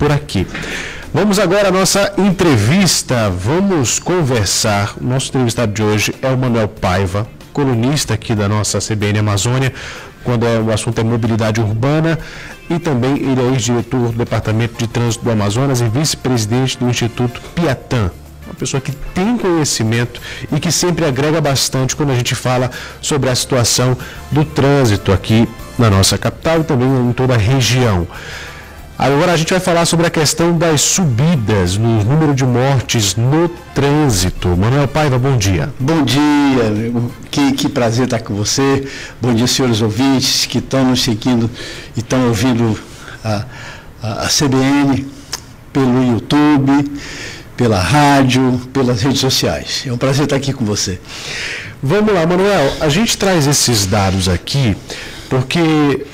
por aqui. Vamos agora à nossa entrevista. Vamos conversar. O nosso entrevistado de hoje é o Manuel Paiva, colunista aqui da nossa CBN Amazônia, quando o assunto é mobilidade urbana, e também ele é ex-diretor do Departamento de Trânsito do Amazonas e vice-presidente do Instituto Piatã. Uma pessoa que tem conhecimento e que sempre agrega bastante quando a gente fala sobre a situação do trânsito aqui na nossa capital e também em toda a região. Agora a gente vai falar sobre a questão das subidas no número de mortes no trânsito. Manuel Paiva, bom dia. Bom dia, que prazer estar com você. Bom dia, senhores ouvintes que estão nos seguindo e estão ouvindo a CBN pelo YouTube, pela rádio, pelas redes sociais. É um prazer estar aqui com você. Vamos lá, Manuel. A gente traz esses dados aqui porque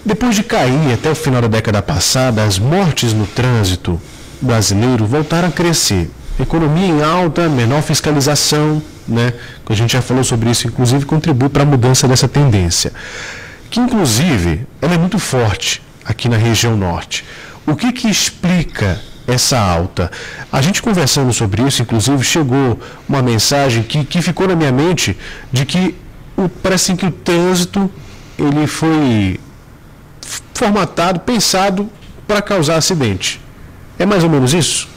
depois de cair até o final da década passada, as mortes no trânsito brasileiro voltaram a crescer. Economia em alta, menor fiscalização, né? A gente já falou sobre isso, inclusive contribui para a mudança dessa tendência, que inclusive ela é muito forte aqui na região norte. O que explica essa alta? A gente conversando sobre isso, inclusive, chegou uma mensagem que ficou na minha mente de que parece que o trânsito ele foi formatado, pensado para causar acidente. É mais ou menos isso?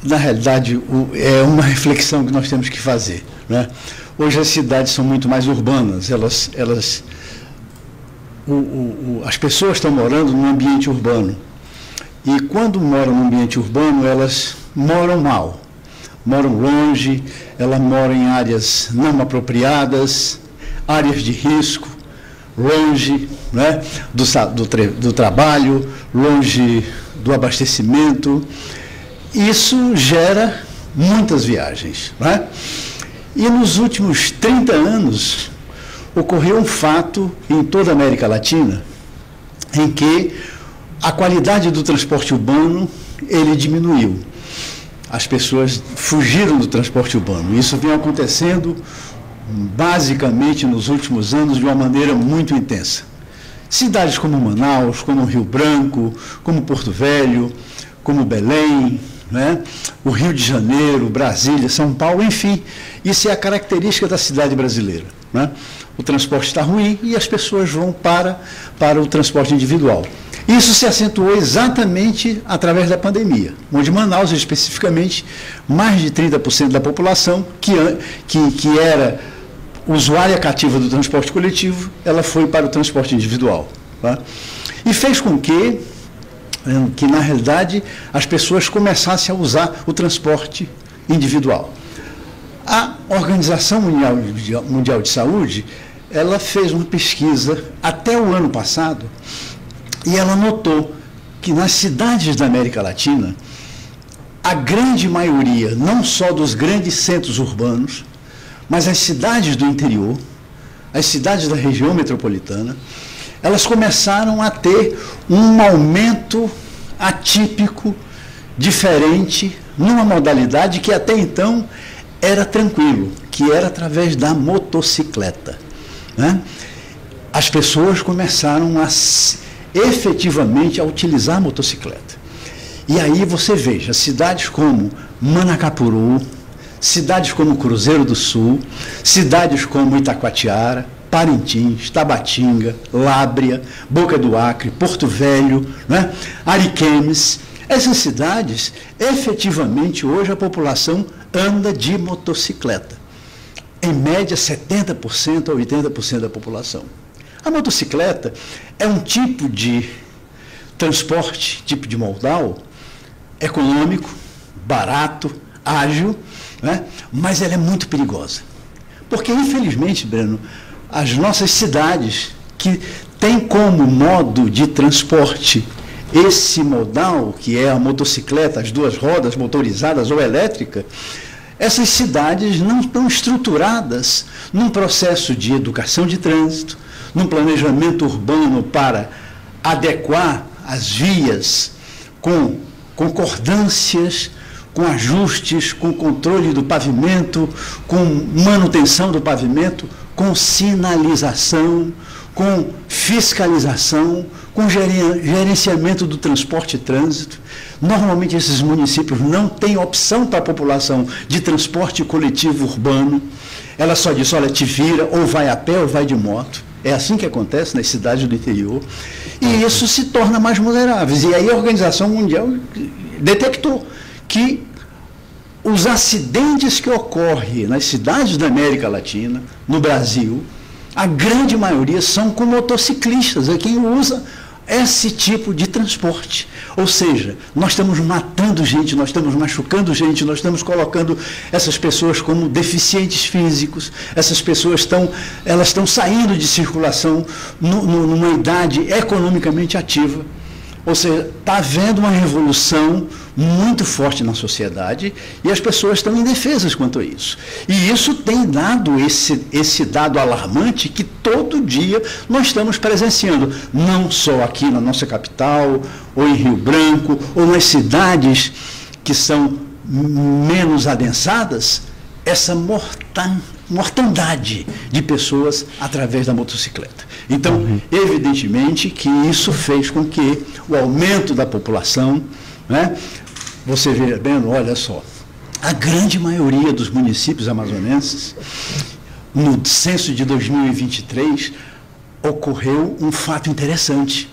Na realidade, é uma reflexão que nós temos que fazer, né? Hoje as cidades são muito mais urbanas, as pessoas estão morando num ambiente urbano. E quando moram num ambiente urbano, elas moram mal, moram longe, elas moram em áreas não apropriadas, áreas de risco, longe, né, do trabalho, longe do abastecimento. Isso gera muitas viagens, né? E nos últimos 30 anos, ocorreu um fato em toda a América Latina, em que a qualidade do transporte urbano, ele diminuiu. As pessoas fugiram do transporte urbano. Isso vem acontecendo basicamente nos últimos anos de uma maneira muito intensa. Cidades como Manaus, como Rio Branco, como Porto Velho, como Belém, né? O Rio de Janeiro, Brasília, São Paulo, enfim, isso é a característica da cidade brasileira, né? O transporte está ruim e as pessoas vão para o transporte individual. Isso se acentuou exatamente através da pandemia, onde Manaus, especificamente, mais de 30% da população que era usuária cativa do transporte coletivo, ela foi para o transporte individual, tá? E fez com que, na realidade, as pessoas começassem a usar o transporte individual. A Organização Mundial de Saúde, ela fez uma pesquisa até o ano passado e ela notou que nas cidades da América Latina, a grande maioria, não só dos grandes centros urbanos, mas as cidades do interior, as cidades da região metropolitana, elas começaram a ter um aumento atípico, diferente, numa modalidade que até então era tranquilo, que era através da motocicleta, né? As pessoas começaram efetivamente a utilizar a motocicleta. E aí você veja, cidades como Manacapuru, cidades como Cruzeiro do Sul, cidades como Itacoatiara, Parintins, Tabatinga, Lábrea, Boca do Acre, Porto Velho, né? Ariquemes. Essas cidades, efetivamente, hoje a população anda de motocicleta. Em média, 70% a 80% da população. A motocicleta é um tipo de transporte, tipo de modal, econômico, barato, ágil, né? Mas ela é muito perigosa. Porque, infelizmente, Breno, as nossas cidades que têm como modo de transporte esse modal, que é a motocicleta, as duas rodas motorizadas ou elétrica, essas cidades não estão estruturadas num processo de educação de trânsito, num planejamento urbano para adequar as vias com concordâncias, com ajustes, com controle do pavimento, com manutenção do pavimento, com sinalização, com fiscalização, com com gerenciamento do transporte e trânsito. Normalmente esses municípios não têm opção para a população de transporte coletivo urbano. Ela só diz, olha, te vira, ou vai a pé ou vai de moto. É assim que acontece nas cidades do interior. E isso se torna mais vulnerável. E aí a Organização Mundial detectou que os acidentes que ocorrem nas cidades da América Latina, no Brasil, a grande maioria são com motociclistas, é quem usa esse tipo de transporte. Ou seja, nós estamos matando gente, nós estamos machucando gente, nós estamos colocando essas pessoas como deficientes físicos, essas pessoas estão saindo de circulação numa idade economicamente ativa. Ou seja, está havendo uma revolução muito forte na sociedade e as pessoas estão indefesas quanto a isso. E isso tem dado esse dado alarmante que todo dia nós estamos presenciando, não só aqui na nossa capital, ou em Rio Branco, ou nas cidades que são menos adensadas, essa mortandade de pessoas através da motocicleta. Então, evidentemente que isso fez com que o aumento da população, né, você vendo, olha só, a grande maioria dos municípios amazonenses, no censo de 2023, ocorreu um fato interessante.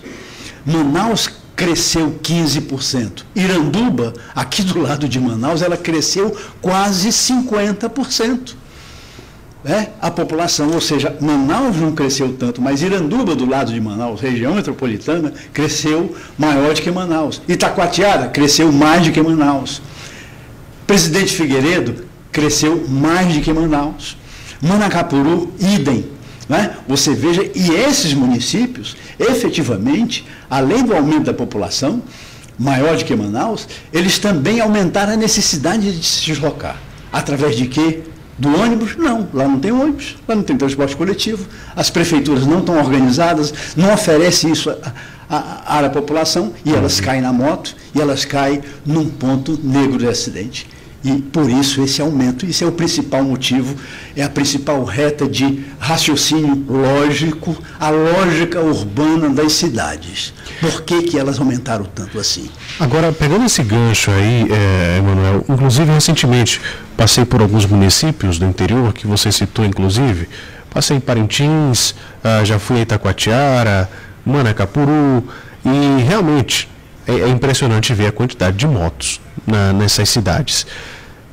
Manaus cresceu 15%. Iranduba, aqui do lado de Manaus, ela cresceu quase 50%. A população, ou seja, Manaus não cresceu tanto, mas Iranduba, do lado de Manaus, região metropolitana, cresceu maior do que Manaus. Itacoatiara cresceu mais do que Manaus. Presidente Figueiredo cresceu mais do que Manaus. Manacapuru, idem. Você veja, e esses municípios, efetivamente, além do aumento da população, maior do que Manaus, eles também aumentaram a necessidade de se deslocar. Através de quê? Do ônibus? Não, lá não tem ônibus, lá não tem transporte coletivo, as prefeituras não estão organizadas, não oferecem isso à população, e elas caem na moto, e elas caem num ponto negro de acidente. E por isso esse aumento, isso é o principal motivo, é a principal reta de raciocínio lógico, a lógica urbana das cidades. Por que elas aumentaram tanto assim? Agora, pegando esse gancho aí, Emanuel, inclusive recentemente passei por alguns municípios do interior, que você citou inclusive, passei em Parintins, já fui a Itacoatiara, Manacapuru, e realmente é impressionante ver a quantidade de motos nessas cidades.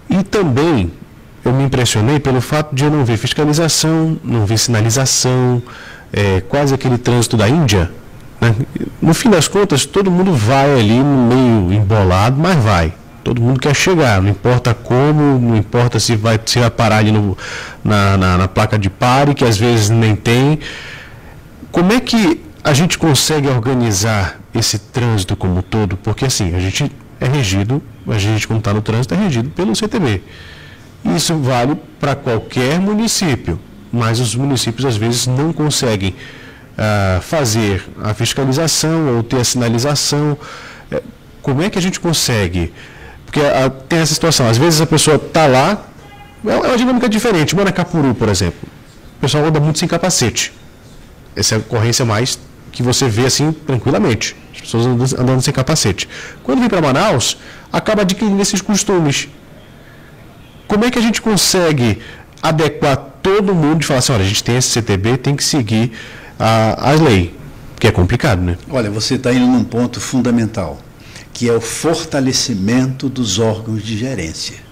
E também eu me impressionei pelo fato de eu não ver fiscalização, não ver sinalização, quase aquele trânsito da Índia. No fim das contas, todo mundo vai ali meio embolado, mas vai. Todo mundo quer chegar, não importa como, não importa se vai parar ali na placa de pare, que às vezes nem tem. Como é que a gente consegue organizar esse trânsito como um todo? Porque assim, a gente quando está no trânsito é regido pelo CTB. Isso vale para qualquer município, mas os municípios às vezes não conseguem fazer a fiscalização ou ter a sinalização. Como é que a gente consegue? Porque tem essa situação, às vezes a pessoa está lá, é uma dinâmica diferente. Manacapuru, por exemplo, o pessoal anda muito sem capacete. Essa é a ocorrência mais que você vê assim tranquilamente, as pessoas andando sem capacete. Quando vem para Manaus, acaba adquirindo esses costumes. Como é que a gente consegue adequar todo mundo e falar assim, olha, a gente tem esse CTB, tem que seguir a lei, que é complicado, né? Olha, você está indo num ponto fundamental, que é o fortalecimento dos órgãos de gerência.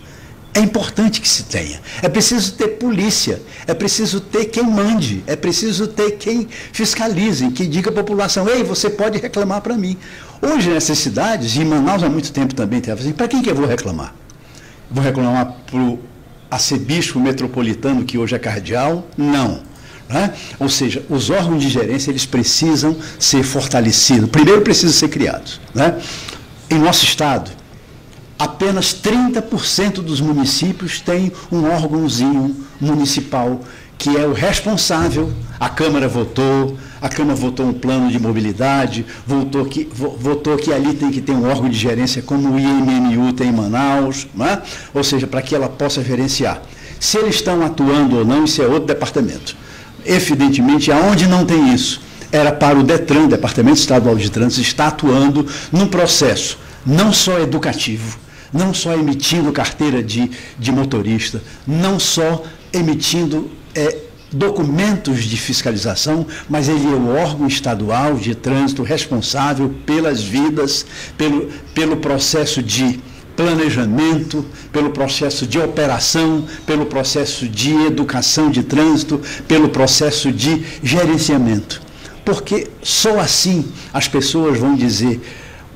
É importante que se tenha. É preciso ter polícia, é preciso ter quem mande, é preciso ter quem fiscalize, que diga à população, ei, você pode reclamar para mim. Hoje, nessas cidades, e em Manaus há muito tempo também, tem assim, para quem que eu vou reclamar? Vou reclamar para o arcebispo metropolitano, que hoje é cardeal? Não. Ou seja, os órgãos de gerência, eles precisam ser fortalecidos. Primeiro, precisam ser criados. Em nosso estado, apenas 30% dos municípios têm um órgãozinho municipal que é o responsável. A Câmara votou um plano de mobilidade, votou que ali tem que ter um órgão de gerência como o IMMU tem em Manaus, ou seja, para que ela possa gerenciar. Se eles estão atuando ou não, isso é outro departamento. Evidentemente, aonde não tem isso, era para o DETRAN, Departamento Estadual de Trânsito, estar atuando num processo não só educativo, não só emitindo carteira de motorista, não só emitindo documentos de fiscalização, mas ele é o órgão estadual de trânsito responsável pelas vidas, pelo processo de planejamento, pelo processo de operação, pelo processo de educação de trânsito, pelo processo de gerenciamento. Porque só assim as pessoas vão dizer: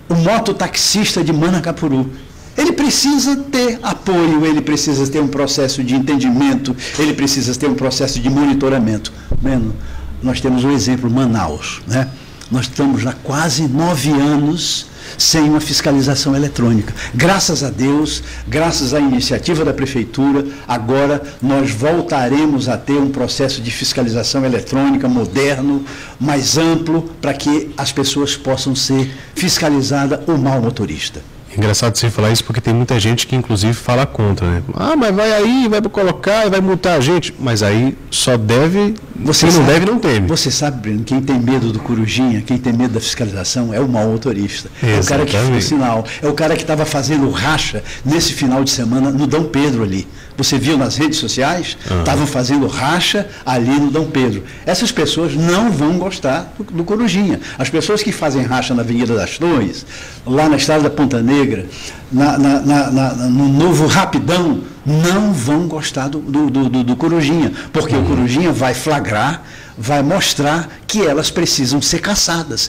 o mototaxista de Manacapuru, ele precisa ter apoio, ele precisa ter um processo de entendimento, ele precisa ter um processo de monitoramento. Mano, nós temos um exemplo, Manaus, né? Nós estamos há quase 9 anos sem uma fiscalização eletrônica. Graças a Deus, graças à iniciativa da Prefeitura, agora nós voltaremos a ter um processo de fiscalização eletrônica moderno, mais amplo, para que as pessoas possam ser fiscalizadas o mau motorista. Engraçado você falar isso, porque tem muita gente que inclusive fala contra, né? Ah, mas vai aí, vai colocar e vai multar a gente. Mas aí só deve, quem não deve não teme. Você sabe, Breno, quem tem medo do Corujinha, quem tem medo da fiscalização é o mau motorista. É o cara que fez o sinal, é o cara que estava fazendo racha nesse final de semana no Dom Pedro ali. Você viu nas redes sociais? Estavam fazendo racha ali no Dom Pedro. Essas pessoas não vão gostar do Corujinha. As pessoas que fazem racha na Avenida das Torres, lá na Estrada da Ponta Negra, no Novo Rapidão, não vão gostar do Corujinha, porque o Corujinha vai flagrar, vai mostrar que elas precisam ser caçadas.